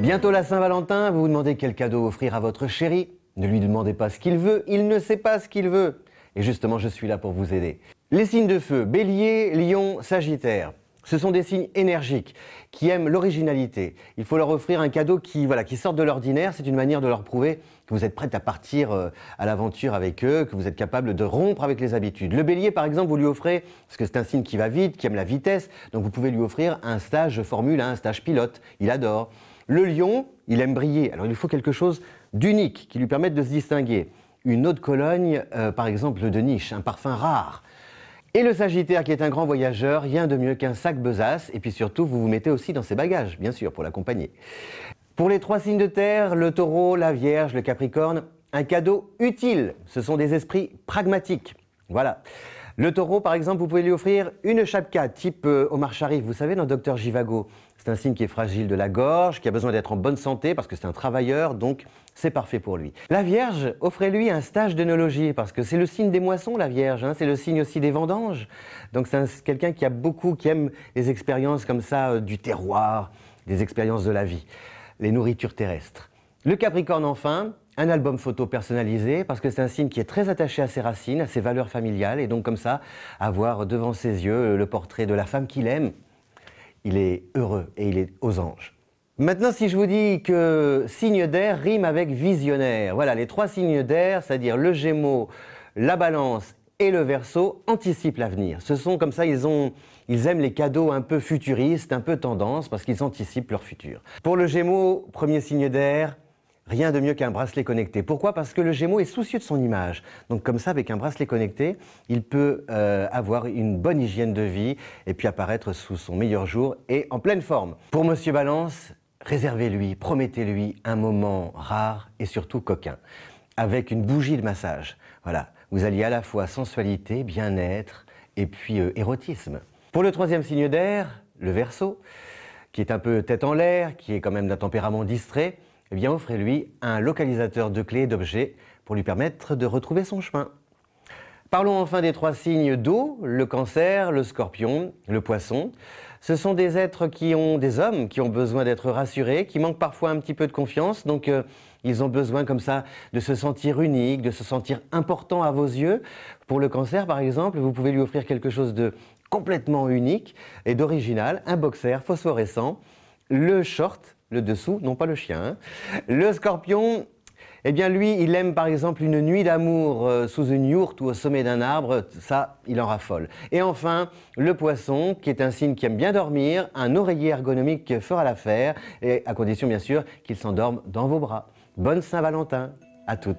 Bientôt la Saint-Valentin, vous vous demandez quel cadeau offrir à votre chéri. Ne lui demandez pas ce qu'il veut, il ne sait pas ce qu'il veut. Et justement, je suis là pour vous aider. Les signes de feu, Bélier, Lion, Sagittaire. Ce sont des signes énergiques qui aiment l'originalité. Il faut leur offrir un cadeau qui sorte de l'ordinaire. C'est une manière de leur prouver que vous êtes prête à partir à l'aventure avec eux, que vous êtes capable de rompre avec les habitudes. Le Bélier, par exemple, vous lui offrez, parce que c'est un signe qui va vite, qui aime la vitesse, donc vous pouvez lui offrir un stage Formule 1, un stage pilote. Il adore. Le Lion, il aime briller. Alors il lui faut quelque chose d'unique qui lui permette de se distinguer. Une eau de Cologne, par exemple, de niche, un parfum rare. Et le Sagittaire, qui est un grand voyageur, rien de mieux qu'un sac besace. Et puis surtout, vous vous mettez aussi dans ses bagages, bien sûr, pour l'accompagner. Pour les 3 signes de terre, le Taureau, la Vierge, le Capricorne, un cadeau utile. Ce sont des esprits pragmatiques. Voilà. Le Taureau, par exemple, vous pouvez lui offrir une chapka type Omar Sharif, vous savez, dans Docteur Zhivago. C'est un signe qui est fragile de la gorge, qui a besoin d'être en bonne santé parce que c'est un travailleur, donc c'est parfait pour lui. La Vierge, offrez-lui un stage d'œnologie parce que c'est le signe des moissons, la Vierge, hein, c'est le signe aussi des vendanges. Donc c'est quelqu'un qui aime les expériences comme ça du terroir, des expériences de la vie, les nourritures terrestres. Le Capricorne, enfin, un album photo personnalisé, parce que c'est un signe qui est très attaché à ses racines, à ses valeurs familiales, et donc comme ça, avoir devant ses yeux le portrait de la femme qu'il aime, il est heureux et il est aux anges. Maintenant, si je vous dis que signe d'air rime avec visionnaire, voilà, les 3 signes d'air, c'est-à-dire le Gémeaux, la Balance et le Verseau, anticipent l'avenir. Ce sont comme ça, ils aiment les cadeaux un peu futuristes, un peu tendance, parce qu'ils anticipent leur futur. Pour le Gémeaux, premier signe d'air, rien de mieux qu'un bracelet connecté. Pourquoi? Parce que le Gémeaux est soucieux de son image. Donc comme ça, avec un bracelet connecté, il peut avoir une bonne hygiène de vie et puis apparaître sous son meilleur jour et en pleine forme. Pour Monsieur Balance, réservez-lui, promettez-lui un moment rare et surtout coquin, avec une bougie de massage. Voilà, vous alliez à la fois sensualité, bien-être et puis érotisme. Pour le 3e signe d'air, le Verseau, qui est un peu tête en l'air, qui est quand même d'un tempérament distrait, eh bien offrez-lui un localisateur de clés et d'objets pour lui permettre de retrouver son chemin. Parlons enfin des 3 signes d'eau, le Cancer, le Scorpion, le Poisson. Ce sont des êtres des hommes qui ont besoin d'être rassurés, qui manquent parfois un petit peu de confiance, donc ils ont besoin comme ça de se sentir unique, de se sentir important à vos yeux. Pour le Cancer par exemple, vous pouvez lui offrir quelque chose de complètement unique et d'original, un boxer phosphorescent, le short, le dessous, non pas le chien. Hein. Le Scorpion, eh bien lui, il aime par exemple une nuit d'amour sous une yourte ou au sommet d'un arbre, ça, il en raffole. Et enfin, le Poisson, qui est un signe qui aime bien dormir, un oreiller ergonomique fera l'affaire, et à condition bien sûr qu'il s'endorme dans vos bras. Bonne Saint-Valentin à toutes.